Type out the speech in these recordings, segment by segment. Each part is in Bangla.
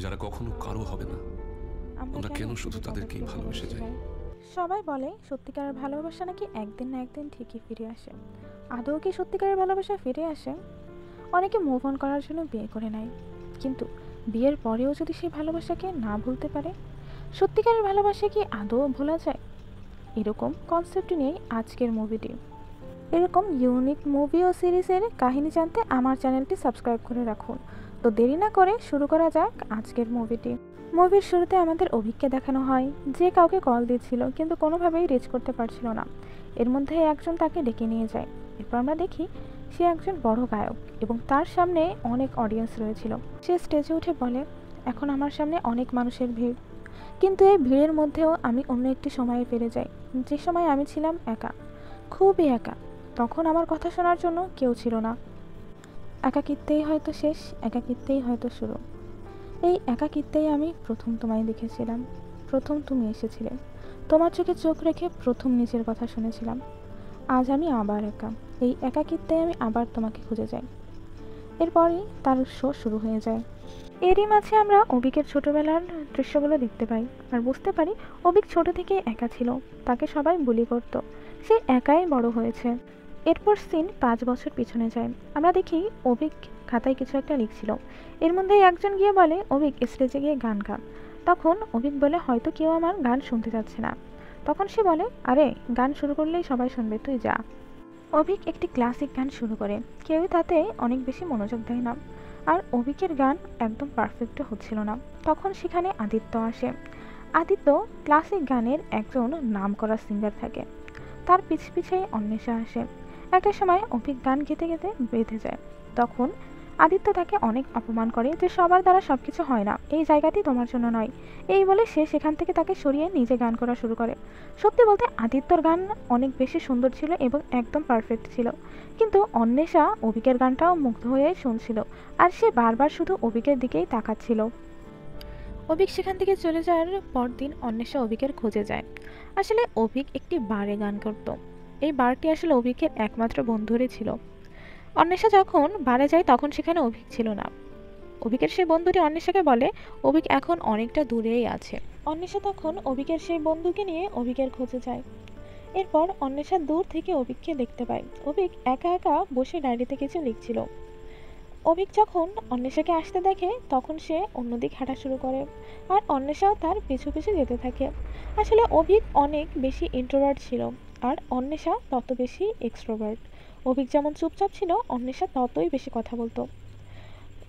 যারা কখনো কারো হবে না, আমরা কেন শুধু তাদেরকেই ভালোবেসে যাই? সবাই বলে সত্যিকারের ভালোবাসা নাকি একদিন না একদিন ঠিকই ফিরে আসে। আদৌ কি সত্যিকারের ভালোবাসা ফিরে আসে? অনেকে মুভ অন করার জন্য বিয়ে করে নেয়, কিন্তু বিয়ের পরেও যদি সেই ভালোবাসাকে না ভুলতে পারে, সত্যিকারের ভালোবাসা কি আদৌ ভোলা যায়? এরকম কনসেপ্ট নিয়েই আজকের মুভিটি। এরকম ইউনিক মুভি ও সিরিজের কাহিনী জানতে আমার চ্যানেলটি সাবস্ক্রাইব করে রাখুন। তো দেরি না করে শুরু করা যাক আজকের মুভিটি। মুভির শুরুতে আমাদের অভিককে দেখানো হয়, যে কাউকে কল দিয়েছিল কিন্তু কোনোভাবেই রিচ করতে পারছিল না। এর মধ্যে একজন তাকে ডেকে নিয়ে যায়। এরপর আমরা দেখি সে একজন বড় গায়ক এবং তার সামনে অনেক অডিয়েন্স রয়েছিল। সে স্টেজে উঠে বলে, এখন আমার সামনে অনেক মানুষের ভিড়, কিন্তু এই ভিড়ের মধ্যেও আমি অন্য একটি সময়ে ফিরে যাই, যে সময় আমি ছিলাম একা, খুবই একা। তখন আমার কথা শোনার জন্য কেউ ছিল না। একাকিত্বেই হয়তো শেষ, একাকিত্বেই হয়তো শুরু। এই একাকিত্বেই আমি প্রথম তোমায় দেখেছিলাম, প্রথম তুমি এসেছিলে, তোমার চোখে চোখ রেখে প্রথম নিজের কথা শুনেছিলাম। আজ আমি আবার একা, এই একাকিত্বেই আমি আবার তোমাকে খুঁজে যাই। এরপরই তার শো শুরু হয়ে যায়। এরই মাঝে আমরা অবিকের ছোটবেলার দৃশ্যগুলো দেখতে পাই আর বুঝতে পারি অবিক ছোট থেকে একা ছিল, তাকে সবাই বুলি করত, সে একাই বড় হয়েছে। এরপর সিন 5 বছর পিছনে যায়। আমরা দেখি অবিক খাতায় কিছু একটা লিখছিল। এর মধ্যেই একজন গিয়ে বলে, অবিক স্টেজে গিয়ে গান গা। তখন অবিক বলে, হয়তো কেউ আমার গান শুনতে যাচ্ছে না। তখন সে বলে, আরে গান শুরু করলেই সবাই শুনবে, তুই যা। অভিক একটি ক্লাসিক গান শুরু করে, কেউই তাতে অনেক বেশি মনোযোগ দেয় না, আর অভিকের গান একদম পারফেক্টও হচ্ছিল না। তখন সেখানে আদিত্য আসে। আদিত্য ক্লাসিক গানের একজন নামকরা সিঙ্গার থাকে, তার পিছে পিছে অন্বেষা আসে। একটা সময় অভিক গান গেতে গেতে বেঁধে যায়। তখন আদিত্য তাকে অনেক অপমান করে যে সবার দ্বারা সবকিছু হয় না, এই জায়গাটি তোমার জন্য নয়। এই বলে সে সেখান থেকে তাকে সরিয়ে নিজে গান করা শুরু করে। সত্যি বলতে আদিত্যর গান অনেক বেশি সুন্দর ছিল এবং একদম পারফেক্ট ছিল, কিন্তু অন্বেষা অভিকের গানটাও মুগ্ধ হয়ে শুনছিল, আর সে বারবার শুধু অভিকের দিকেই তাকাচ্ছিল। অভিক সেখান থেকে চলে যাওয়ার পরদিন অন্বেষা অভিকের খোঁজে যায়। আসলে অভিক একটি বারে গান করত। এই বারটি আসলে অভিকের একমাত্র বন্ধুরই ছিল। অন্বেষা যখন বারে যায় তখন সেখানে অভিক ছিল না। অভিকের সেই বন্ধুটি অন্বেষাকে বলে অভিক এখন অনেকটা দূরেই আছে। অন্বেষা তখন অভিকের সেই বন্ধুকে নিয়ে অভিকের খোঁজে যায়। এরপর অন্বেষা দূর থেকে অভিককে দেখতে পায়, অভিক একা একা বসে ডায়েরিতে কিছু লিখছিল। অভিক যখন অন্বেষাকে আসতে দেখে তখন সে অন্যদিক হাঁটা শুরু করে, আর অন্বেষাও তার পিছু পিছু যেতে থাকে। আসলে অভিক অনেক বেশি ইন্ট্রোভার্ট ছিল, আর অন্বেষা তত বেশি এক্সট্রোভার্ট। অভিক যেমন চুপচাপ ছিল, অন্বেষা ততই বেশি কথা বলতো।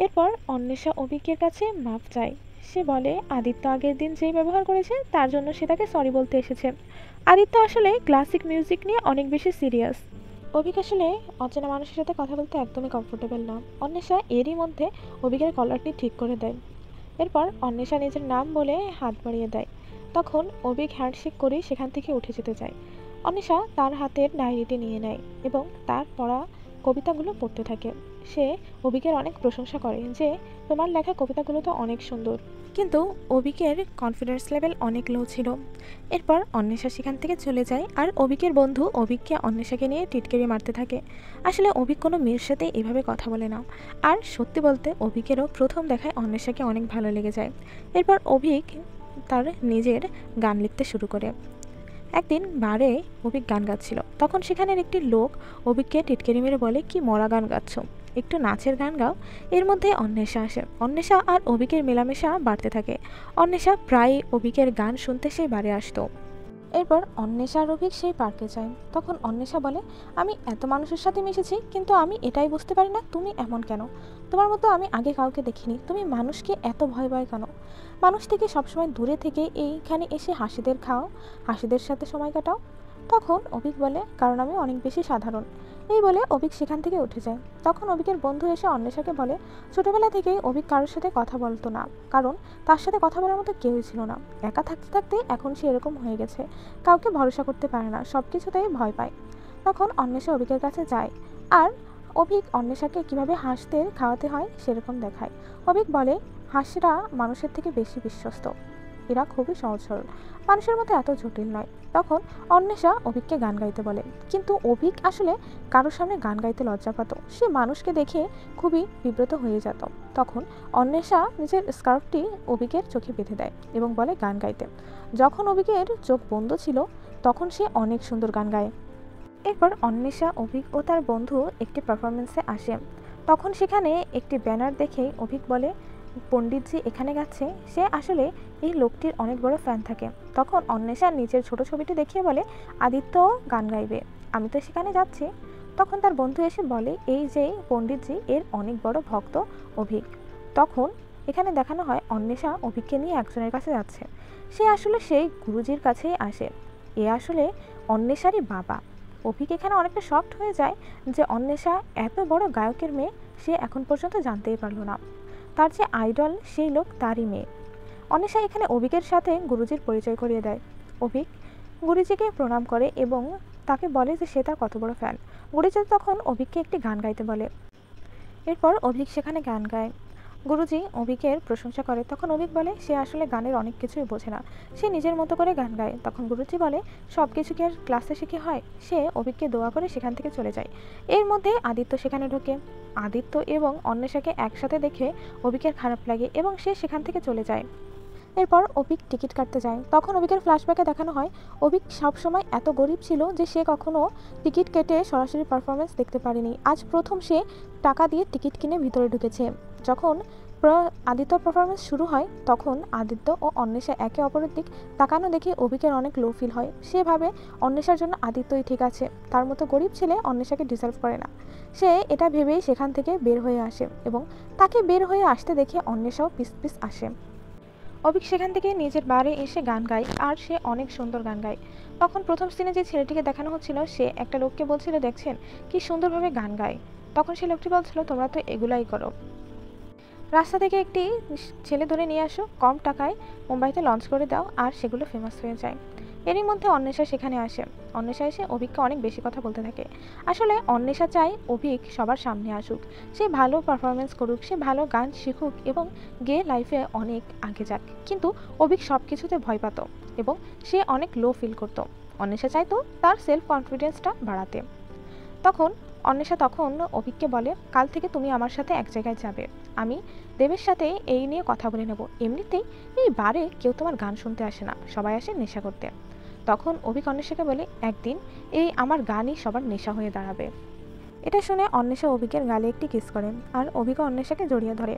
এরপর অন্বেষা অভিকের কাছে মাপ চায়। সে বলে আদিত্য আগের দিন যেই ব্যবহার করেছে তার জন্য সে তাকে সরি বলতে এসেছে। আদিত্য আসলে ক্লাসিক মিউজিক নিয়ে অনেক বেশি সিরিয়াস। অভিক আসলে অচেনা মানুষের সাথে কথা বলতে একদমই কমফোর্টেবল না। অন্বেষা এরই মধ্যে অভিকের কলারটি ঠিক করে দেয়। এরপর অন্বেষা নিজের নাম বলে হাত বাড়িয়ে দেয়। তখন অভিক হ্যান্ডশেক করেই সেখান থেকে উঠে যেতে চায়। অন্বেষা তার হাতের ডায়েরিটি নিয়ে নেয় এবং তার পড়া কবিতাগুলো পড়তে থাকে। সে অভিকের অনেক প্রশংসা করে যে তোমার লেখা কবিতাগুলো তো অনেক সুন্দর, কিন্তু অভিকের কনফিডেন্স লেভেল অনেক লো ছিল। এরপর অন্বেষা সেখান থেকে চলে যায়, আর অভিকের বন্ধু অভিককে অন্বেষাকে নিয়ে টিটকারি মারতে থাকে। আসলে অভিক কোনো মেয়ের সাথে এভাবে কথা বলে না। আর সত্যি বলতে অভিকেরও প্রথম দেখায় অন্বেষাকে অনেক ভালো লেগে যায়। এরপর অভিক তার নিজের গান লিখতে শুরু করে। একদিন বারে অভিক গান গাচ্ছিল, তখন সেখানের একটি লোক অভিককে টিটকারি মেরে বলে, কি মরা গান গাচ্ছ, একটু নাচের গান গাও। এর মধ্যে অন্বেষা আসে। অন্বেষা আর অভিকের মেলামেশা বাড়তে থাকে। অন্বেষা প্রায় অভিকের গান শুনতে সেই বারে আসতো। এরপর অন্বেষা আর অভিক সেই পার্কে যায়। তখন অন্বেষা বলে, আমি এত মানুষের সাথে মিশেছি, কিন্তু আমি এটাই বুঝতে পারি না তুমি এমন কেন। তোমার মতো আমি আগে কাউকে দেখিনি, তুমি মানুষকে এত ভয় ভয় কেন? মানুষ থেকে সবসময় দূরে থেকে এইখানে এসে হাসিদের খাও, হাসিদের সাথে সময় কাটাও। তখন অভিক বলে, কারণ আমি অনেক বেশি সাধারণ। এই বলে অভিক সেখান থেকে উঠে যায়। তখন অভিকের বন্ধু এসে অন্বেষাকে বলে, ছোটবেলা থেকেই অভিক কারোর সাথে কথা বলতো না, কারণ তার সাথে কথা বলার মতো কেউই ছিল না। একা থাকতে থাকতে এখন সে এরকম হয়ে গেছে, কাউকে ভরসা করতে পারে না, সব কিছুতেই ভয় পায়। তখন অন্বেষা অভিকের কাছে যায়, আর অভিক অন্বেষাকে কিভাবে হাসতে খাওয়াতে হয় সেরকম দেখায়। অভিক বলে, হাসিরা মানুষের থেকে বেশি বিশ্বস্ত। এরা খুবই সহজ সরল, মানুষের মতো এত জটিল নয়। তখন অন্বেষা অভিককে গান গাইতে বলে, কিন্তু অভিক আসলে কারোর সামনে গান গাইতে লজ্জা পেত। সে মানুষকে দেখে খুবই বিব্রত হয়ে যেত। তখন অন্বেষা নিজের স্কার্ফটি অভিকের চোখে বেঁধে দেয় এবং বলে গান গাইতে। যখন অভিকের চোখ বন্ধ ছিল তখন সে অনেক সুন্দর গান গায়। এরপর অন্বেষা, অভিক ও তার বন্ধু একটি পারফরমেন্সে আসে। তখন সেখানে একটি ব্যানার দেখে অভিক বলে পণ্ডিতজি এখানে গেছে। সে আসলে এই লোকটির অনেক বড় ফ্যান থাকে। তখন অন্বেষা নিজের ছোট ছবিটি দেখিয়ে বলে আদিত্য গান গাইবে, আমি তো সেখানে যাচ্ছি। তখন তার বন্ধু এসে বলে এই যে পণ্ডিতজি এর অনেক বড় ভক্ত অভিক। তখন এখানে দেখানো হয় অন্বেষা অভিককে নিয়ে একজনের কাছে যাচ্ছে। সে আসলে সেই গুরুজির কাছেই আসে। এ আসলে অন্বেষারই বাবা। অভিক এখানে অনেকটা শকড হয়ে যায় যে অন্বেষা এত বড় গায়কের মেয়ে, সে এখন পর্যন্ত জানতেই পারল না তার যে আইডল সেই লোক তারই মেয়ে। অন্বেষা এখানে অভিকের সাথে গুরুজির পরিচয় করিয়ে দেয়। অভিক গুরুজিকে প্রণাম করে এবং তাকে বলে যে সে তার কত বড় ফ্যান। গুরুজি তখন অভিককে একটি গান গাইতে বলে। এরপর অভিক সেখানে গান গায়। গুরুজি অভিকের প্রশংসা করে। তখন অভিক বলে সে আসলে গানের অনেক কিছুই বোঝে না, সে নিজের মতো করে গান গায়। তখন গুরুজি বলে সব কিছু কি আর ক্লাসে শিখে হয়। সে অভিককে দোয়া করে সেখান থেকে চলে যায়। এর মধ্যে আদিত্য সেখানে ঢোকে। আদিত্য এবং অন্বেষাকে একসাথে দেখে অভিকের খারাপ লাগে এবং সে সেখান থেকে চলে যায়। এরপর অভিক টিকিট কাটতে যায়। তখন অভিকের ফ্ল্যাশব্যাকে দেখানো হয় অভিক সবসময় এত গরিব ছিল যে সে কখনো টিকিট কেটে সরাসরি পারফরমেন্স দেখতে পারেনি। আজ প্রথম সে টাকা দিয়ে টিকিট কিনে ভিতরে ঢুকেছে। যখন আদিত্যর পারফরমেন্স শুরু হয় তখন আদিত্য ও অন্বেষা একে অপরের দিক তাকানো দেখে অভিকের অনেক লো ফিল হয়। সে ভাবে অন্বেষার জন্য আদিত্যই ঠিক আছে, তার মতো গরিব ছেলে অন্বেষাকে ডিজার্ভ করে না। সে এটা ভেবেই সেখান থেকে বের হয়ে আসে এবং তাকে বের হয়ে আসতে দেখে অন্বেষাও পিস পিস আসে। অভিক সেখান থেকে নিজের বারে এসে গান গায় আর সে অনেক সুন্দর গান গায়। তখন প্রথম সিনে যে ছেলেটিকে দেখানো হচ্ছিল সে একটা লোককে বলছিল দেখছেন কি সুন্দরভাবে গান গায়। তখন সেই লোকটি বলছিল তোমরা তো এগুলাই করো, রাস্তা থেকে একটি ছেলে ধরে নিয়ে আসো, কম টাকায় মুম্বাইতে লঞ্চ করে দাও আর সেগুলো ফেমাস হয়ে যায়। এরই মধ্যে অন্বেষা সেখানে আসে। অন্বেষা এসে অভিককে অনেক বেশি কথা বলতে থাকে। আসলে অন্বেষা চায় অভিক সবার সামনে আসুক, সে ভালো পারফরমেন্স করুক, সে ভালো গান শিখুক এবং গেয়ে লাইফে অনেক আগে যাক। কিন্তু অভিক সব কিছুতে ভয় পেত এবং সে অনেক লো ফিল করত। অন্বেষা চাইতো তার সেলফ কনফিডেন্সটা বাড়াতে। তখন অন্বেষা তখন অভিককে বলে কাল থেকে তুমি আমার সাথে এক জায়গায় যাবে, আমি দেবের সাথে এই নিয়ে কথা বলে নেব। এমনিতেই এই বারে কেউ তোমার গান শুনতে আসে না, সবাই আসে নেশা করতে। তখন অভিক অন্বেষাকে বলে একদিন এই আমার গানই সবার নেশা হয়ে দাঁড়াবে। এটা শুনে অন্বেষা অভিকের গালে একটি কিস করে আর অভিক অন্বেষাকে জড়িয়ে ধরে।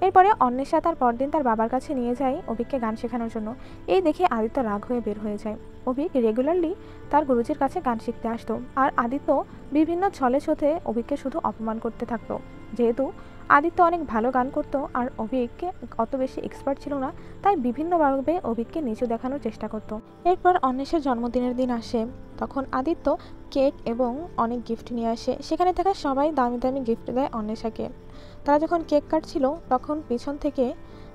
এরপরে অন্বেষা তার পরদিন তার বাবার কাছে নিয়ে যায় অভিককে গান শেখানোর জন্য। এই দেখে আদিত্য রাগ হয়ে বের হয়ে যায়। অভিক রেগুলারলি তার গুরুজির কাছে গান শিখতে আসতো আর আদিত্য বিভিন্ন ছলে ছলে অভিককে শুধু অপমান করতে থাকতো। যেহেতু আদিত্য অনেক ভালো গান করতো আর অভিককে অত বেশি এক্সপার্ট ছিল না, তাই বিভিন্নভাবে অভিককে নিচু দেখানোর চেষ্টা করতো। এরপর অন্বেষার জন্মদিনের দিন আসে। তখন আদিত্য কেক এবং অনেক গিফট নিয়ে আসে। সেখানে থাকা সবাই দামি দামি গিফট দেয় অন্বেষাকে। তারা যখন কেক কাটছিল তখন পিছন থেকে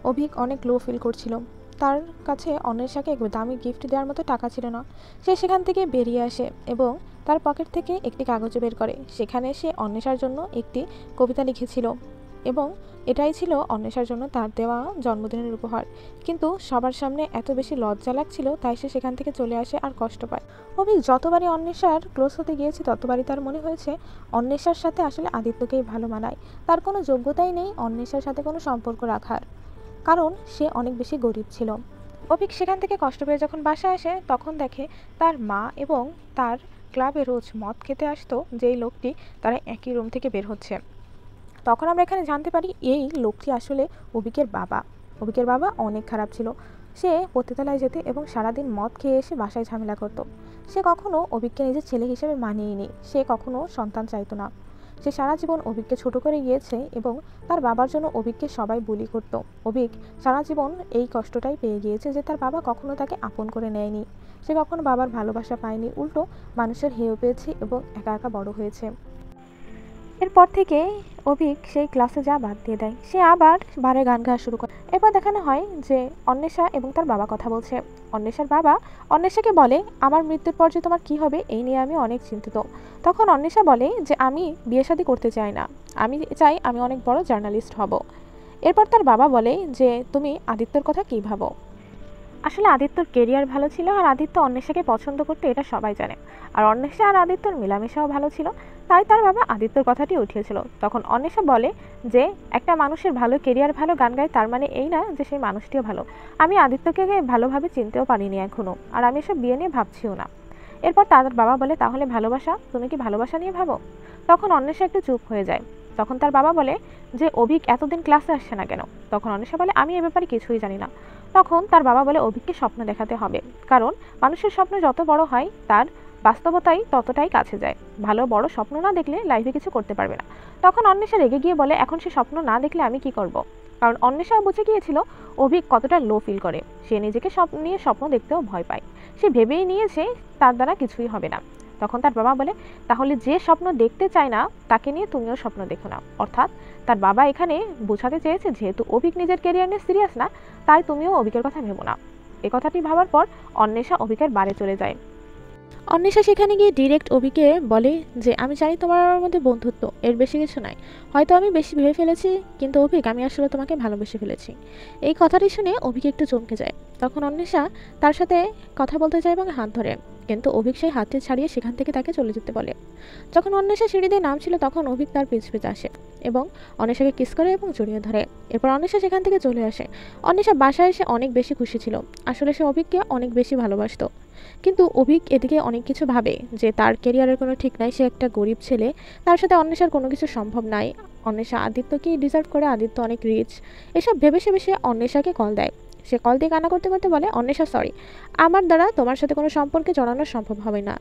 অভিক অনেক লো ফিল করছিল। তার কাছে অন্বেষাকে দামি গিফট দেওয়ার মতো টাকা ছিল না। সে সেখান থেকে বেরিয়ে আসে এবং তার পকেট থেকে একটি কাগজ বের করে। সেখানে সে অন্বেষার জন্য একটি কবিতা লিখেছিল এবং এটাই ছিল অন্বেষার জন্য তার দেওয়া জন্মদিনের উপহার। কিন্তু সবার সামনে এত বেশি লজ্জা লাগছিল তাই সে সেখান থেকে চলে আসে আর কষ্ট পায়। অভিক যতবারই অন্বেষার ক্লোজ হতে গিয়েছে ততবারই তার মনে হয়েছে অন্বেষার সাথে আসলে আদিত্যকেই ভালো মানায়। তার কোনো যোগ্যতাই নেই অন্বেষার সাথে কোনো সম্পর্ক রাখার, কারণ সে অনেক বেশি গরিব ছিল। অভিক সেখান থেকে কষ্ট পেয়ে যখন বাসায় আসে তখন দেখে তার মা এবং তার ক্লাবে রোজ মদ খেতে আসতো যেই লোকটি, তারা একই রুম থেকে বের হচ্ছে। তখন আমরা এখানে জানতে পারি এই লোকটি আসলে অভিকের বাবা। অভিকের বাবা অনেক খারাপ ছিল। সে পতিতালয়ে যেত এবং সারাদিন মদ খেয়ে এসে বাসায় ঝামেলা করত। সে কখনো অভিককে নিজের ছেলে হিসেবে মানিয়েনি। সে কখনো সন্তান চাইতো না। সে সারা জীবন অভিককে ছোট করে গিয়েছে এবং তার বাবার জন্য অভিককে সবাই বুলি করত। অভিক সারা জীবন এই কষ্টটাই পেয়ে গিয়েছে যে তার বাবা কখনো তাকে আপন করে নেয়নি। সে কখনো বাবার ভালোবাসা পায়নি, উল্টো মানুষের হেয় পেয়েছে এবং একা একা বড় হয়েছে। এরপর থেকে অভিক সেই ক্লাসে যা বাদ দিয়ে দেয়, সে আবার বারে গান গাওয়া শুরু করে। এরপর দেখানো হয় যে অন্বেষা এবং তার বাবা কথা বলছে। অন্বেষার বাবা অন্বেষাকে বলে আমার মৃত্যুর পর যে তোমার কী হবে এই নিয়ে আমি অনেক চিন্তিত। তখন অন্বেষা বলে যে আমি বিয়ে শাদী করতে চাই না, আমি চাই আমি অনেক বড় জার্নালিস্ট হব। এরপর তার বাবা বলে যে তুমি আদিত্যর কথা কী ভাবো। আসলে আদিত্যর কেরিয়ার ভালো ছিল আর আদিত্য অন্বেষাকে পছন্দ করতে, এটা সবাই জানে। আর অন্বেষা আর আদিত্যর মেলামেশাও ভালো ছিল, তাই তার বাবা আদিত্যর কথাটি উঠিয়েছিল। তখন অন্বেষা বলে যে একটা মানুষের ভালো কেরিয়ার, ভালো গান গায়, তার মানে এই না যে সেই মানুষটিও ভালো। আমি আদিত্যকে ভালোভাবে চিনতেও পারিনি এখনও, আর আমি এসব বিয়ে নিয়ে ভাবছিও না। এরপর তার বাবা বলে, তাহলে ভালোবাসা, তুমি কি ভালোবাসা নিয়ে ভাবো? তখন অন্বেষা একটু চুপ হয়ে যায়। তখন তার বাবা বলে যে অভিক এতদিন ক্লাসে আসছে না কেন? তখন অন্বেষা বলে, আমি এ ব্যাপারে কিছুই জানি না। তখন তার বাবা বলে, অভিককে স্বপ্ন দেখাতে হবে, কারণ মানুষের স্বপ্ন যত বড় হয় তার বাস্তবতাই ততটাই কাছে যায়। ভালো বড় স্বপ্ন না দেখলে লাইফে কিছু করতে পারবে না। তখন অন্বেষা রেগে গিয়ে বলে, এখন সে স্বপ্ন না দেখলে আমি কি করব? কারণ অন্বেষা বুঝে গিয়েছিল অভিক কতটা লো ফিল করে। সে নিজেকে নিয়ে স্বপ্ন দেখতেও ভয় পায়। সে ভেবেই নিয়েছে তার দ্বারা কিছুই হবে না। তখন তার বাবা বলে, তাহলে যে স্বপ্ন দেখতে চায় না তাকে নিয়ে তুমিও স্বপ্ন দেখো না। অর্থাৎ তার বাবা এখানে বোঝাতে চেয়েছে, যেহেতু অভিক নিজের কেরিয়ার নিয়ে সিরিয়াস না, তাই তুমিও অভিকের কথা ভেবো না। এ কথাটি ভাবার পর অন্বেষা অভিকের বাড়ি চলে যায়। অন্বেষা সেখানে গিয়ে ডিরেক্ট অভিকে বলে যে আমি জানি তোমার আমার মধ্যে বন্ধুত্ব, এর বেশি কিছু নাই। হয়তো আমি বেশি ভেবে ফেলেছি, কিন্তু অভিক আমি আসলে তোমাকে ভালোবেসে ফেলেছি। এই কথাটি শুনে অভিক একটু চমকে যায়। তখন অন্বেষা তার সাথে কথা বলতে যায় এবং হাত ধরে, কিন্তু অভিক সেই হাতটি ছাড়িয়ে সেখান থেকে তাকে চলে যেতে বলে। যখন অন্বেষা সিঁড়ি দিয়ে নামছিল তখন অভিক তার পিছ পিছ আসে এবং অন্বেষাকে কিস করে এবং জড়িয়ে ধরে। এরপর অন্বেষা সেখান থেকে চলে আসে। অন্বেষা বাসায় এসে অনেক বেশি খুশি ছিল। আসলে সে অভিককে অনেক বেশি ভালোবাসতো। কিন্তু অভিক এদিকে অনেক কিছু ভাবে যে তার কেরিয়ারের কোনো ঠিক নাই, সে একটা গরিব ছেলে, তার সাথে অন্বেষার কোনো কিছু সম্ভব নাই। অন্বেষা আদিত্যকেই ডিজার্ভ করে, আদিত্য অনেক রিচ। এসব ভেবে সে অন্বেষাকে কল দেয়। সে কল দিয়ে কান্না করতে করতে বলে, অন্বেষা সরি, আমার দ্বারা তোমার সাথে কোনো সম্পর্কে জড়ানো সম্ভব হবে না।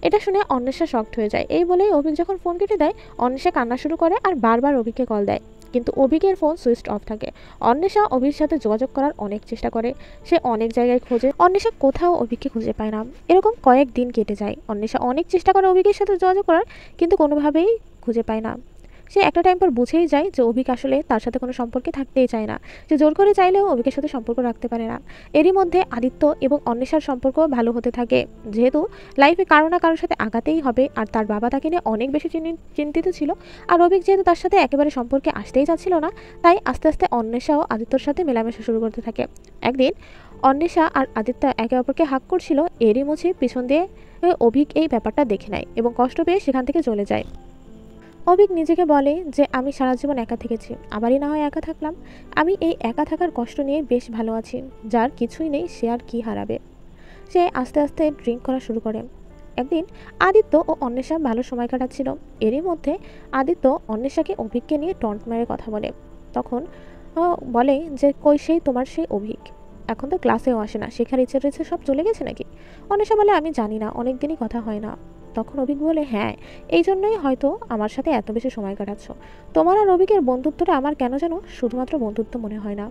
এটা শুনে অন্বেষা শকড হয়ে যায়। এই বলেই অভিক যখন ফোন কেটে দেয়, অন্বেষা কান্না শুরু করে আর বারবার অভিককে কল দেয়, কিন্তু অভিকের ফোন সুইচ অফ থাকে। অন্বেষা অভির সাথে যোগাযোগ করার অনেক চেষ্টা করে, সে অনেক জায়গায় খোঁজে, অন্বেষা কোথাও অভিককে খুঁজে পায় না। এরকম কয়েকদিন কেটে যায়। অন্বেষা অনেক চেষ্টা করে অভিকের সাথে যোগাযোগ করার, কিন্তু কোনোভাবেই খুঁজে পায় না। সে একটা টাইম পর বুঝেই যায় যে অভিক আসলে তার সাথে কোনো সম্পর্কে থাকতেই চায় না। সে জোর করে চাইলেও অভিকের সাথে সম্পর্ক রাখতে পারে না। এরই মধ্যে আদিত্য এবং অন্বেষার সম্পর্ক ভালো হতে থাকে, যেহেতু লাইফে কারো না কারোর সাথে আগাতেই হবে, আর তার বাবা তাকে নিয়ে অনেক বেশি চিন্তিত ছিল। আর অভিক যেহেতু তার সাথে একেবারে সম্পর্কে আসতেই চাচ্ছিল না, তাই আস্তে আস্তে অন্বেষাও আদিত্যর সাথে মেলামেশা শুরু করতে থাকে। একদিন অন্বেষা আর আদিত্য একে অপরকে হাক করছিল, এরই মধ্যে পিছন দিয়ে অভিক এই ব্যাপারটা দেখে নেয় এবং কষ্ট পেয়ে সেখান থেকে চলে যায়। অভিক নিজেকে বলে যে আমি সারা জীবন একা থেকেছি, আবারই না হয় একা থাকলাম। আমি এই একা থাকার কষ্ট নিয়ে বেশ ভালো আছি। যার কিছুই নেই সে আর কি হারাবে। সে আস্তে আস্তে ড্রিঙ্ক করা শুরু করে। একদিন আদিত্য ও অন্বেষা ভালো সময় কাটাচ্ছিল। এরই মধ্যে আদিত্য অন্বেষাকে অভিককে নিয়ে টন্ট মেরে কথা বলে। তখন বলে যে কই সেই তোমার সেই অভিক, এখন তো ক্লাসেও আসে না, শেখার ইচ্ছে টিচ্ছে সব চলে গেছে নাকি? অন্বেষা বলে আমি জানি না, অনেক দিনই কথা হয় না। তখন অভিক বলে, হ্যাঁ, এই জন্যই হয়তো আমার সাথে এত বেশি সময় কাটাচ্ছ। তোমার আর অভিকের বন্ধুত্বটা আমার কেন যেন শুধুমাত্র বন্ধুত্ব মনে হয় না।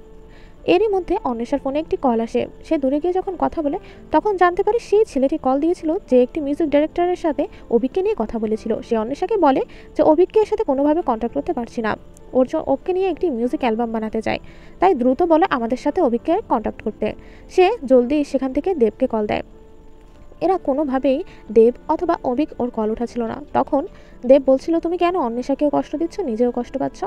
এরই মধ্যে অন্বেষার ফোনে একটি কল আসে। সে দূরে গিয়ে যখন কথা বলে তখন জানতে পারে সেই ছেলেটি কল দিয়েছিল যে একটি মিউজিক ডাইরেক্টরের সাথে অভিককে নিয়ে কথা বলেছিল। সে অন্বেষাকে বলে যে অভিককে এর সাথে কোনোভাবে কন্ট্যাক্ট করতে পারছি না, ওকে নিয়ে একটি মিউজিক অ্যালবাম বানাতে চায়, তাই দ্রুত বলে আমাদের সাথে অভিককে কন্ট্যাক্ট করতে। সে জলদি সেখান থেকে দেবকে কল দেয়। এরা কোনোভাবেই দেব অথবা অভিক ওর কল উঠাচ্ছিল না। তখন দেব বলছিল, তুমি কেন অন্বেষাকেও কষ্ট দিচ্ছ, নিজেও কষ্ট পাচ্ছ,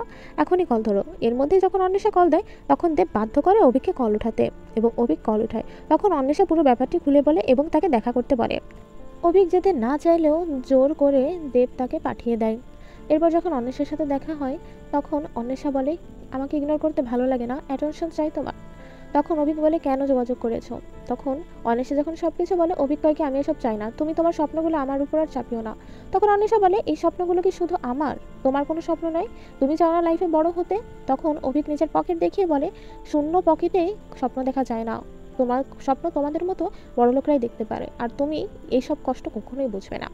এখনই কল ধরো। এর মধ্যে যখন অন্বেষা কল দেয় তখন দেব বাধ্য করে অভিককে কল উঠাতে এবং অভিক কল উঠায়। তখন অন্বেষা পুরো ব্যাপারটি খুলে বলে এবং তাকে দেখা করতে বলে। অভিক যেতে না চাইলেও জোর করে দেব তাকে পাঠিয়ে দেয়। এরপর যখন অন্বেষার সাথে দেখা হয় তখন অন্বেষা বলে, আমাকে ইগনোর করতে ভালো লাগে না, অ্যাটেনশন চাই তোমার। তখন অভিক বলে, কেন যোগাযোগ করেছো? তখন অন্বেষা যখন সব কিছু বলে, অভিক কয় কি আমি এসব চাই না, তুমি তোমার স্বপ্নগুলো আমার উপর আর চাপিও না। তখন অন্বেষা বলে, এই স্বপ্নগুলো কি শুধু আমার, তোমার কোনো স্বপ্ন নয়? তুমি চাও না লাইফে বড় হতে? তখন অভিক নিজের পকেট দেখিয়ে বলে, শূন্য পকেটেই স্বপ্ন দেখা যায় না, তোমার স্বপ্ন তোমাদের মতো বড় লোকরাই দেখতে পারে, আর তুমি এইসব কষ্ট কখনোই বুঝবে না।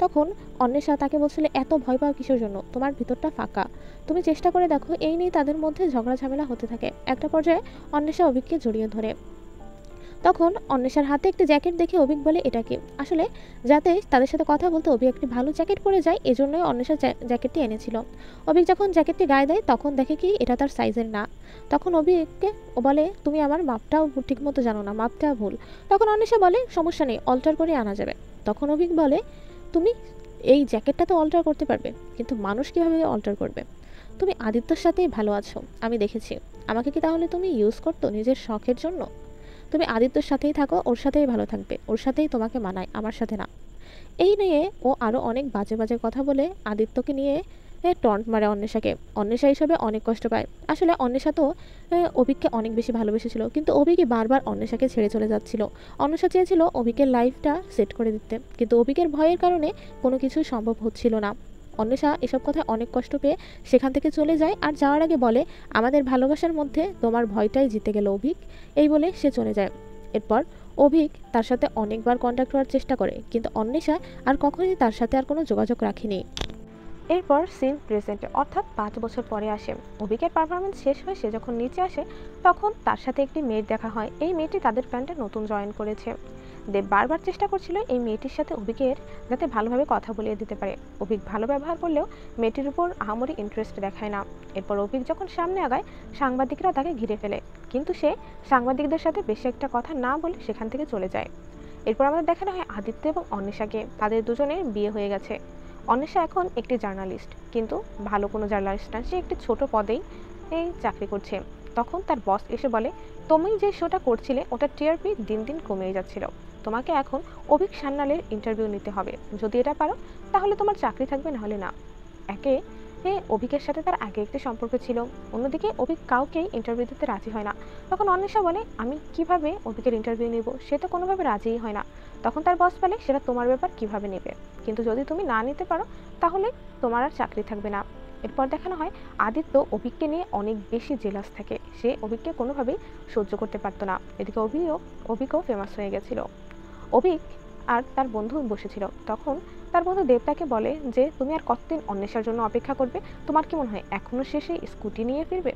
তখন অন্বেষা তাকে বলছিল, এত ভয় পাও কিসের জন্য, তোমার ভিতরটা ফাঁকা, তুমি চেষ্টা করে দেখো। এই নিয়ে তাদের মধ্যে ঝগড়া ঝামেলা হতে থাকে। একটা পর্যায়ে অন্বেষা অভিককে জড়িয়ে ধরে। তখন অন্বেষার হাতে একটি জ্যাকেট দেখে অভিক বলে, এটা কি? আসলে যাতে তাদের সাথে কথা বলতে অভিক একটি ভালো জ্যাকেট পরে যায়, এজন্যই অন্বেষা জ্যাকেটটি এনেছিল। অভিক যখন জ্যাকেটটি গায়ে দেয় তখন দেখে কি এটা তার সাইজের না। তখন অভিককে বলে, তুমি আমার মাপটাও ঠিক মতো জানো না, মাপটা ভুল। তখন অন্বেষা বলে, সমস্যা নেই, অল্টার করে আনা যাবে। তখন অভিক বলে, তুমি এই জ্যাকেটটা তো অল্টার করতে পারবে, কিন্তু মানুষ কীভাবে অল্টার করবে? তুমি আদিত্যর সাথেই ভালো আছো, আমি দেখেছি। আমাকে কি তাহলে তুমি ইউজ করতো নিজের শখের জন্য? তুমি আদিত্যর সাথেই থাকো, ওর সাথেই ভালো থাকবে, ওর সাথেই তোমাকে মানায়, আমার সাথে না। এই নিয়ে ও আরও অনেক বাজে বাজে কথা বলে আদিত্যকে নিয়ে টন্ট মারে অন্বেষাকে। অন্বেষা হিসাবে অনেক কষ্ট পায়। আসলে অন্বেষা তো অভিককে অনেক বেশি ভালোবেসেছিল, কিন্তু অভিকই বারবার অন্বেষাকে ছেড়ে চলে যাচ্ছিল। অন্বেষা চেয়েছিল অভিকের লাইফটা সেট করে দিতে, কিন্তু অভিকের ভয়ের কারণে কোনো কিছু সম্ভব হচ্ছিল না। অন্বেষা এসব কথায় অনেক কষ্ট পেয়ে সেখান থেকে চলে যায়, আর যাওয়ার আগে বলে, আমাদের ভালোবাসার মধ্যে তোমার ভয়টাই জিতে গেল অভিক, এই বলে সে চলে যায়। এরপর অভিক তার সাথে অনেকবার কন্ট্যাক্ট করার চেষ্টা করে, কিন্তু অন্বেষা আর কখনোই তার সাথে আর কোনো যোগাযোগ রাখেনি। এরপর সিন প্রেজেন্টে, অর্থাৎ 5 বছর পরে আসে। অভিকের পারফরমেন্স শেষ হয়ে সে যখন নিচে আসে তখন তার সাথে একটি মেয়ের দেখা হয়। এই মেয়েটি তাদের ব্যান্ডে নতুন জয়েন করেছে। দেব বারবার চেষ্টা করছিল এই মেয়েটির সাথে অভিকের যাতে ভালোভাবে কথা বলিয়ে দিতে পারে। অভিক ভালো ব্যবহার করলেও মেয়েটির উপর আহামরি ইন্টারেস্ট দেখায় না। এরপর অভিক যখন সামনে আগায় সাংবাদিকরা তাকে ঘিরে ফেলে, কিন্তু সে সাংবাদিকদের সাথে বেশি একটা কথা না বলে সেখান থেকে চলে যায়। এরপর আমাদের দেখানো হয় আদিত্য এবং অন্বেষাকে। তাদের দুজনের বিয়ে হয়ে গেছে। অন্বেষা এখন একটি জার্নালিস্ট, কিন্তু ভালো কোনো জার্নালিস্ট না, সে একটি ছোট পদেই চাকরি করছে। তখন তার বস এসে বলে, তুমি যে শোটা করছিলে ওটা টিআরপি দিন দিন কমে যাচ্ছিল, তোমাকে এখন অভিক সান্যালের ইন্টারভিউ নিতে হবে। যদি এটা পারো তাহলে তোমার চাকরি থাকবে, নাহলে না। একে অভিকের সাথে তার আগে একটি সম্পর্ক ছিল, অন্যদিকে অভিক কাউকেই ইন্টারভিউ দিতে রাজি হয় না। তখন অন্বেষা বলে, আমি কিভাবে অভিকের ইন্টারভিউ নিব, সে তো কোনোভাবে রাজিই হয় না। তখন তার বস বলে, সেটা তোমার ব্যাপার, কিভাবে নেবে, কিন্তু যদি তুমি না নিতে পারো তাহলে তোমার আর চাকরি থাকবে না। এরপর দেখানো হয় আদিত্য অভিককে নিয়ে অনেক বেশি জেলাস থাকে। সে অভিককে কোনোভাবেই সহ্য করতে পারতো না। এদিকে অভিকও ফেমাস হয়ে গেছিল। অভিক আর তার বন্ধু বসেছিল, তখন তার বন্ধু দেব তাকে বলে যে, তুমি আর কতদিন অন্বেষার জন্য অপেক্ষা করবে, তোমার কি মনে হয় এখনো শেষে স্কুটি নিয়ে ফিরবে?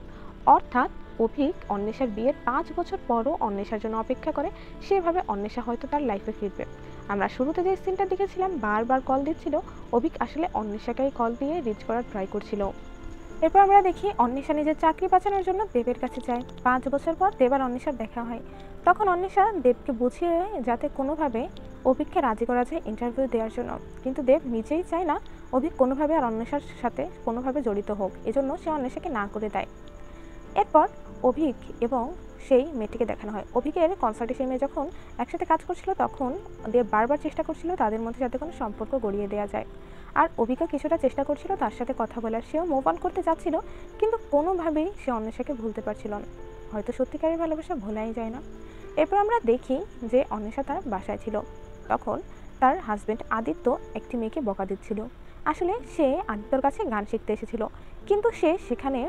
অর্থাৎ অভিক অন্বেষার বিয়ের 5 বছর পরও অন্বেষার জন্য অপেক্ষা করে, সেভাবে অন্বেষা হয়তো তার লাইফে ফিরবে। আমরা শুরুতে যে সিনটা দেখেছিলাম বারবার কল দিচ্ছিল, অভিক আসলে অন্বেষাকেই কল দিয়ে রিচ করার ট্রাই করছিল। এরপর আমরা দেখি অন্বেষা নিজের চাকরি বাঁচানোর জন্য দেবের কাছে যায়। 5 বছর পর দেব আর অন্বেষার দেখা হয়। তখন অন্বেষা দেবকে বুঝিয়ে যাতে কোনোভাবে অভিককে রাজি করা যায় ইন্টারভিউ দেওয়ার জন্য, কিন্তু দেব নিজেই চায় না অভিক কোনোভাবে আর অন্বেষার সাথে কোনোভাবে জড়িত হোক, এজন্য সে অন্বেষাকে না করে দেয়। এরপর অভিক এবং সেই মেয়েটিকে দেখানো হয়। অভিকের কনসার্টে সেই মেয়ে যখন একসাথে কাজ করছিল তখন দেব বারবার চেষ্টা করছিল তাদের মধ্যে যাতে কোনো সম্পর্ক গড়িয়ে দেওয়া যায়, আর অভিকা কিছুটা চেষ্টা করছিল তার সাথে কথা বলার। সেও মুভ অন করতে যাচ্ছিল, কিন্তু কোনোভাবেই সে অন্বেষাকে ভুলতে পারছিল না। হয়তো সত্যিকারের ভালোবাসা ভোলাই যায় না। এরপর আমরা দেখি যে অন্বেষা তার বাসায় ছিল, তখন তার হাজব্যান্ড আদিত্য একটি মেয়েকে বকা দিচ্ছিল। আসলে সে আদিত্যর কাছে গান শিখতে এসেছিল, কিন্তু সে সেখানে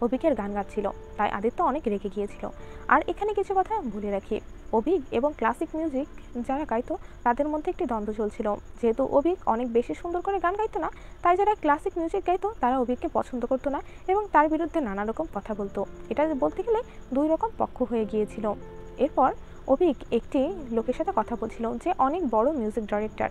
অভিকের গান গাচ্ছিল, তাই আদিত্য অনেক রেগে গিয়েছিল। আর এখানে কিছু কথা বলে রাখি, অভিক এবং ক্লাসিক মিউজিক যারা গাইতো তাদের মধ্যে একটি দ্বন্দ্ব চলছিল। যেহেতু অভিক অনেক বেশি সুন্দর করে গান গাইতো না, তাই যারা ক্লাসিক মিউজিক গাইতো তারা অভিককে পছন্দ করতো না এবং তার বিরুদ্ধে নানা রকম কথা বলতো। এটা বলতে গেলে 2 রকম পক্ষ হয়ে গিয়েছিল। এরপর অভিক একটি লোকের সাথে কথা বলছিল যে অনেক বড় মিউজিক ডাইরেক্টর।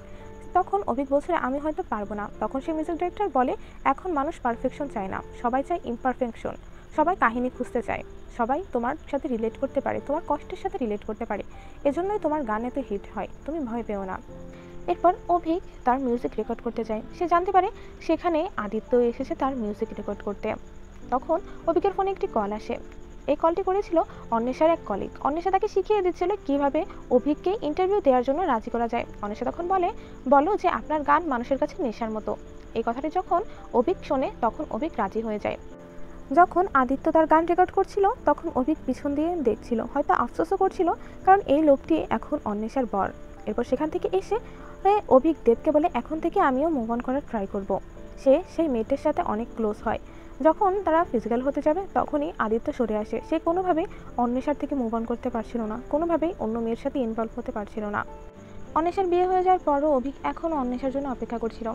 তখন অভিক বলছিল, আমি হয়তো পারবো না। তখন সেই মিউজিক ডাইরেক্টর বলে, এখন মানুষ পারফেকশন চায় না, সবাই চায় ইমপারফেকশন, সবাই কাহিনী খুঁজতে চায়, সবাই তোমার সাথে রিলেট করতে পারে, তোমার কষ্টের সাথে রিলেট করতে পারে, এজন্যই তোমার গান এত হিট হয়, তুমি ভয় পেও না। এরপর অভিক তার মিউজিক রেকর্ড করতে যায়। সে জানতে পারে সেখানে আদিত্য এসেছে তার মিউজিক রেকর্ড করতে। তখন অভিকের ফোনে একটি কল আসে। এই কলটি করেছিল অন্বেষার এক কলিগ। অন্বেষা তাকে শিখিয়ে দিচ্ছিল কিভাবে অভিককে ইন্টারভিউ দেওয়ার জন্য রাজি করা যায়। অন্বেষা তখন বলো যে আপনার গান মানুষের কাছে নেশার মতো। এই কথাটি যখন অভিক শোনে তখন অভিক রাজি হয়ে যায়। যখন আদিত্য তার গান রেকর্ড করছিল তখন অভিক পিছন দিয়ে দেখছিল, হয়তো আফসোসও করছিল, কারণ এই লোকটি এখন অন্বেষার বর। এরপর সেখান থেকে এসে অভিক দেবকে বলে, এখন থেকে আমিও মুভ অন করার ট্রাই করব। সে সেই মেয়েটির সাথে অনেক ক্লোজ হয়। যখন তারা ফিজিক্যাল হতে যাবে তখনই আদিত্য সরে আসে। সে কোনোভাবেই অন্বেষার থেকে মুভ অন করতে পারছিল না, কোনোভাবেই অন্য মেয়ের সাথে ইনভলভ হতে পারছিল না। অন্বেষার বিয়ে হয়ে যাওয়ার পরও অভিক এখনও অন্বেষার জন্য অপেক্ষা করছিল।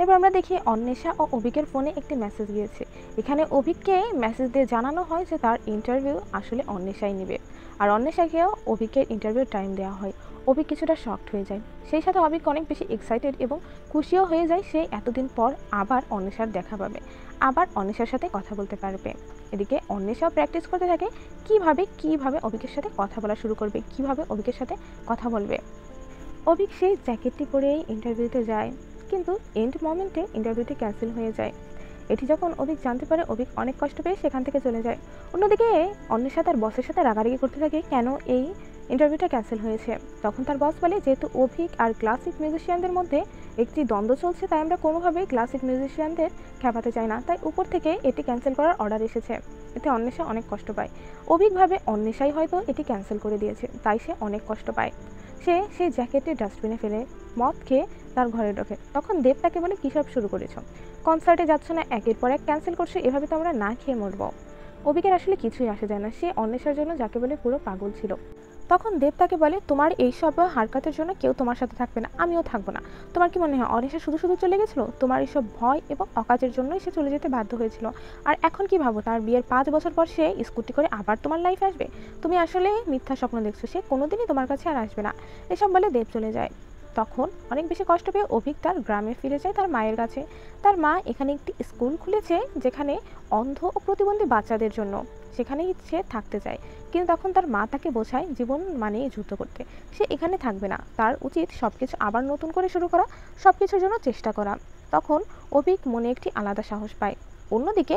এবার আমরা দেখি অন্বেষা ও অভিকের ফোনে একটি মেসেজ গিয়েছে। এখানে অভিককে মেসেজ দিয়ে জানানো হয় যে তার ইন্টারভিউ আসলে অন্বেষাই নেবে, আর অন্বেষাকেও অভিকের ইন্টারভিউ টাইম দেওয়া হয়। অভিক কিছুটা শকড হয়ে যায়, সেই সাথে অভিক অনেক বেশি এক্সাইটেড এবং খুশিও হয়ে যায়। সে এতদিন পর আবার অন্বেষার দেখা পাবে, আবার অন্বেষার সাথে কথা বলতে পারবে। এদিকে অন্বেষাও প্র্যাকটিস করতে থাকে কিভাবে অভিকের সাথে কথা বলা শুরু করবে, কিভাবে অভিকের সাথে কথা বলবে। অভিক সেই জ্যাকেটটি পরেই ইন্টারভিউতে যায়, কিন্তু এন্ড মোমেন্টে ইন্টারভিউটি ক্যান্সেল হয়ে যায়। এটি যখন অভিক জানতে পারে, অভিক অনেক কষ্ট পেয়ে সেখান থেকে চলে যায়। অন্যদিকে অন্বেষা তার বসের সাথে রাগারাগি করতে থাকে কেন এই ইন্টারভিউটা ক্যান্সেল হয়েছে। তখন তার বস বলে, যেহেতু অভিক আর ক্লাসিক মিউজিশিয়ানদের মধ্যে একটি দ্বন্দ্ব চলছে, তাই আমরা কোনোভাবেই ক্লাসিক মিউজিশিয়ানদের খেপাতে চাই না, তাই উপর থেকে এটি ক্যান্সেল করার অর্ডার এসেছে। এতে অন্বেষা অনেক কষ্ট পায়। অভিক ভাবে অন্বেষাই হয়তো এটি ক্যান্সেল করে দিয়েছে, তাই সে অনেক কষ্ট পায়। সে সেই জ্যাকেটটি ডাস্টবিনে ফেলে মদ খেয়ে তার ঘরে ঢোকে। তখন দেব তাকে বলে, কী সব শুরু করেছ? কনসার্টে যাচ্ছ না, একের পর এক ক্যান্সেল করছো, এভাবে তো আমরা না খেয়ে মরবো। অভিকের আসলে কিছুই আসে যায় না, সে অন্বেষার জন্য যাকে বলে পুরো পাগল ছিল। তখন দেব তাকে বলে, তোমার এইসব হারকাতের জন্য কেউ তোমার সাথে থাকবে না, আমিও থাকবো না। তোমার কি মনে হয় অন্বেষা শুধু শুধু চলে গেছিলো? তোমার এইসব ভয় এবং অকাজের জন্যই সে চলে যেতে বাধ্য হয়েছিল। আর এখন কি ভাবো, তার বিয়ের 5 বছর পর সে স্কুটি করে আবার তোমার লাইফে আসবে? তুমি আসলে মিথ্যা স্বপ্ন দেখছো, সে কোনোদিনই তোমার কাছে আর আসবে না। এসব বলে দেব চলে যায়। তখন অনেক বেশি কষ্ট পেয়ে অভিক তার গ্রামে ফিরে যায় তার মায়ের কাছে। তার মা এখানে একটি স্কুল খুলেছে যেখানে অন্ধ ও প্রতিবন্ধী বাচ্চাদের জন্য, সেখানেই সে থাকতে চায়। কিন্তু তখন তার মা তাকে বোঝায় জীবন মানে যুদ্ধ করতে, সে এখানে থাকবে না, তার উচিত সব কিছু আবার নতুন করে শুরু করা, সব কিছুর জন্য চেষ্টা করা। তখন অভিক মনে একটি আলাদা সাহস পায়। অন্যদিকে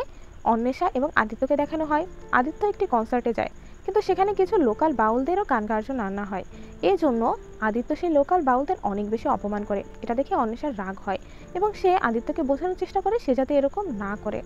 অন্বেষা এবং আদিত্যকে দেখানো হয়। আদিত্য একটি কনসার্টে যায়, কিন্তু সেখানে কিছু লোকাল বাউলদেরও গান গাওয়ার জন্য আনা হয়। এই জন্য আদিত্য সেই লোকাল বাউলদের অনেক বেশি অপমান করে। এটা দেখে অন্বেষার রাগ হয় এবং সে আদিত্যকে বোঝানোর চেষ্টা করে সে যাতে এরকম না করে।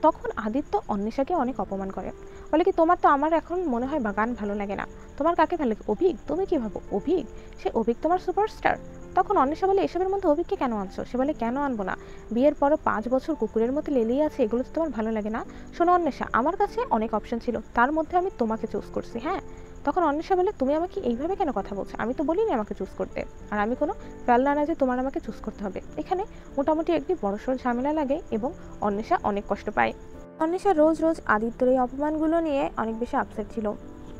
তখন আদিত্য অন্বেষাকে অনেক অপমান করে, বলে কি, তোমার তো আমার এখন মনে হয় গান ভালো লাগে না, তোমার কাকে ভালো লাগে? অভিক? তুমি কি ভাবো অভিক? সে অভিক তোমার সুপারস্টার? তখন অন্বেষা বলে, এসবের মধ্যে অভিককে কেন আনছো? সে বলে, কেন আনবো না, বিয়ের পরও 5 বছর কুকুরের মতো লেলিয়ে আছে, এগুলো তো তোমার ভালো লাগে না? শোনো অন্বেষা, আমার কাছে অনেক অপশন ছিল, তার মধ্যে আমি তোমাকে চুজ করছি। হ্যাঁ। তখন অন্বেষা বলে, তুমি আমাকে এইভাবে কেন কথা বলছো? আমি তো বলিনি আমাকে চুজ করতে, আর আমি কোনো ফেলনা না যে তোমার আমাকে চুজ করতে হবে। এখানে মোটামুটি একটি বড়সড় ঝামেলা লাগে এবং অন্বেষা অনেক কষ্ট পায়। অন্বেষা রোজ রোজ আদিত্যর এই অপমানগুলো নিয়ে অনেক বেশি আপসেট ছিল।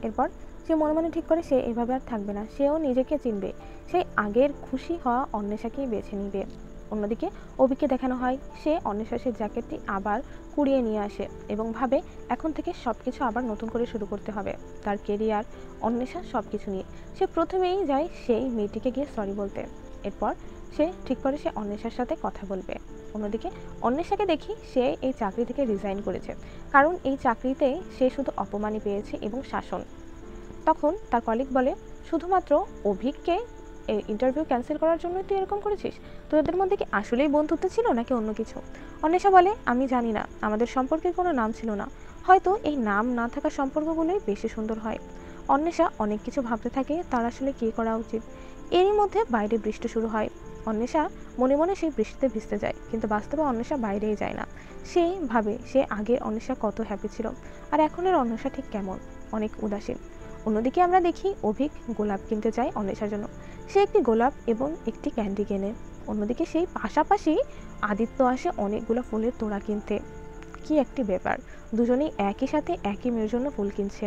এরপর সে মনে মনে ঠিক করে সে এভাবে আর থাকবে না, সেও নিজেকে চিনবে, সে আগের খুশি হওয়া অন্বেষাকেই বেছে নিবে। অন্যদিকে অভিকে দেখানো হয়, সে অন্বেষার সেই জ্যাকেটটি আবার কুড়িয়ে নিয়ে আসে এবং ভাবে এখন থেকে সব কিছু আবার নতুন করে শুরু করতে হবে, তার কেরিয়ার, অন্বেষা সব কিছু নিয়ে। সে প্রথমেই যায় সেই মেয়েটিকে গিয়ে সরি বলতে। এরপর সে ঠিক করে সে অন্বেষার সাথে কথা বলবে। অন্যদিকে অন্বেষাকে দেখি সে এই চাকরি থেকে রিজাইন করেছে, কারণ এই চাকরিতে সে শুধু অপমানই পেয়েছে এবং শাসন। তখন তার কলিগ বলে, শুধুমাত্র অভিককে ইন্টারভিউ ক্যান্সেল করার জন্য তুই এরকম করেছিস? তোদের মধ্যে কি আসলেই বন্ধুত্ব ছিল নাকি অন্য কিছু? অন্বেষা বলে, আমি জানি না, আমাদের সম্পর্কের কোনো নাম ছিল না, হয়তো এই নাম না থাকা সম্পর্কগুলোই বেশি সুন্দর হয়। অন্বেষা অনেক কিছু ভাবতে থাকে তার আসলে কী করা উচিত। এরই মধ্যে বাইরে বৃষ্টি শুরু হয়। অন্বেষা মনে মনে সেই বৃষ্টিতে ভিজতে যায়, কিন্তু বাস্তবে অন্বেষা বাইরেই যায় না। সে ভাবে সে আগের অন্বেষা কত হ্যাপি ছিল, আর এখনের অন্বেষা ঠিক কেমন, অনেক উদাসীন। অন্যদিকে আমরা দেখি অভিক গোলাপ কিনতে যায় অন্বেষার জন্য। সে একটি গোলাপ এবং একটি ক্যান্ডি কেনে। অন্যদিকে সেই পাশাপাশি আদিত্য আসে অনেকগুলো ফুলের তোড়া কিনতে। কি একটি ব্যাপার, দুজনেই একই সাথে একই মেয়ের জন্য ফুল কিনছে।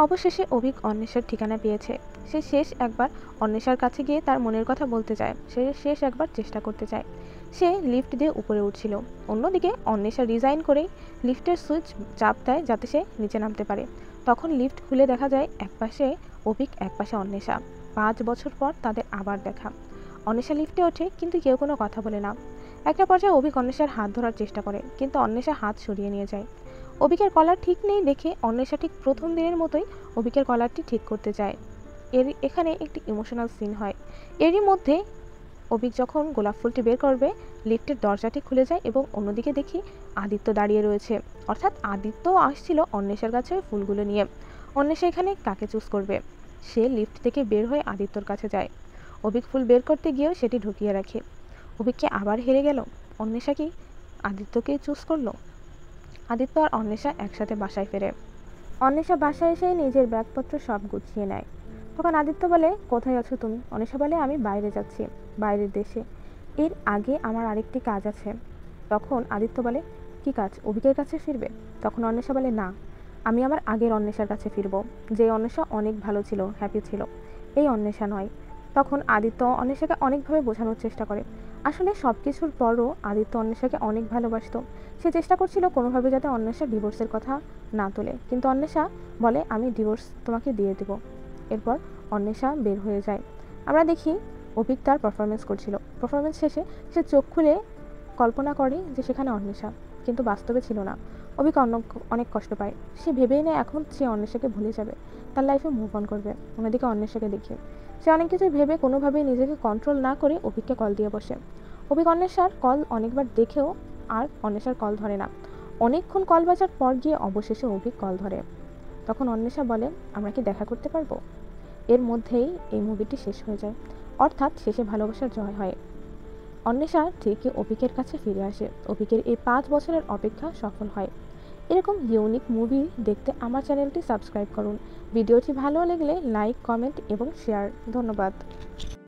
অবশেষে অভিক অন্বেষার ঠিকানা পেয়েছে। সে শেষ একবার অন্বেষার কাছে গিয়ে তার মনের কথা বলতে চায়, সে শেষ একবার চেষ্টা করতে চায়। সে লিফট দিয়ে উপরে উঠছিল। অন্যদিকে অন্বেষা রিজাইন করেই লিফটের সুইচ চাপ দেয় যাতে সে নিচে নামতে পারে। তখন লিফট খুলে দেখা যায় একপাশে অভিক, একপাশে অন্বেষা। 5 বছর পর তাদের আবার দেখা। অন্বেষা লিফটে ওঠে, কিন্তু কেউ কোনো কথা বলে না। একটা পর্যায়ে অভিক অন্বেষার হাত ধরার চেষ্টা করে, কিন্তু অন্বেষা হাত সরিয়ে নিয়ে যায়। অভিকের কলার ঠিক নেই দেখে অন্বেষা ঠিক প্রথম দিনের মতোই অভিকের কলারটি ঠিক করতে চায়। এখানে একটি ইমোশনাল সিন হয়। এরই মধ্যে অভিক যখন গোলাপ ফুলটি বের করবে, লিফটের দরজাটি খুলে যায় এবং অন্যদিকে দেখি আদিত্য দাঁড়িয়ে রয়েছে। অর্থাৎ আদিত্য আসছিল অন্বেষার কাছে ফুলগুলো নিয়ে। অন্বেষা এখানে কাকে চুজ করবে? সে লিফট থেকে বের হয়ে আদিত্যর কাছে যায়। অভিক ফুল বের করতে গিয়েও সেটি ঢুকিয়ে রাখে। অভিককে আবার হেরে গেল। অন্বেষা কি আদিত্যকেই চুজ করলো? আদিত্য আর অন্বেষা একসাথে বাসায় ফেরে। অন্বেষা বাসায় এসে নিজের ব্যাগপত্র সব গুছিয়ে নেয়। তখন আদিত্য বলে, কোথায় আছো তুমি? অন্বেষা বলে, আমি বাইরে যাচ্ছি, বাইরের দেশে, এর আগে আমার আরেকটি কাজ আছে। তখন আদিত্য বলে, কি কাজ? অভিকের কাছে ফিরবে? তখন অন্বেষা বলে, না, আমি আমার আগের অন্বেষার কাছে ফিরবো, যে অন্বেষা অনেক ভালো ছিল, হ্যাপি ছিল, এই অন্বেষা নয়। তখন আদিত্য অন্বেষাকে অনেকভাবে বোঝানোর চেষ্টা করে। আসলে সব কিছুর পরও আদিত্য অন্বেষাকে অনেক ভালোবাসত। সে চেষ্টা করছিল কোনোভাবে যাতে অন্বেষা ডিভোর্সের কথা না তোলে, কিন্তু অন্বেষা বলে, আমি ডিভোর্স তোমাকে দিয়ে দেব। এরপর অন্বেষা বের হয়ে যায়। আমরা দেখি অভিক তার পারফরমেন্স করছিল। পারফরমেন্স শেষে সে চোখ খুলে কল্পনা করে যে সেখানে অন্বেষা, কিন্তু বাস্তবে ছিল না। অভিক অনেক কষ্ট পায়। সে ভেবেই নেয় এখন সে অন্বেষাকে ভুলে যাবে, তার লাইফে মুভ অন করবে। অন্যদিকে অন্বেষাকে দেখে সে অনেক কিছু ভেবে কোনোভাবেই নিজেকে কন্ট্রোল না করে অভিককে কল দিয়ে বসে। অভিক অন্বেষার কল অনেকবার দেখেও আর অন্বেষার কল ধরে না। অনেকক্ষণ কল বাজার পর গিয়ে অবশেষে অভিক কল ধরে। তখন অন্বেষা বলে, আমরা কি দেখা করতে পারবো? এর মধ্যেই এই মুভিটি শেষ হয়ে যায়, অর্থাৎ শেষে ভালোবাসার জয় হয়। অন্বেষা ঠিকই অভিকের কাছে ফিরে আসে। অভিকের এই 5 বছরের অপেক্ষা সফল হয়। এরকম ইউনিক মুভি দেখতে আমার চ্যানেলটি সাবস্ক্রাইব করুন। ভিডিওটি ভালো লাগলে লাইক, কমেন্ট এবং শেয়ার। ধন্যবাদ।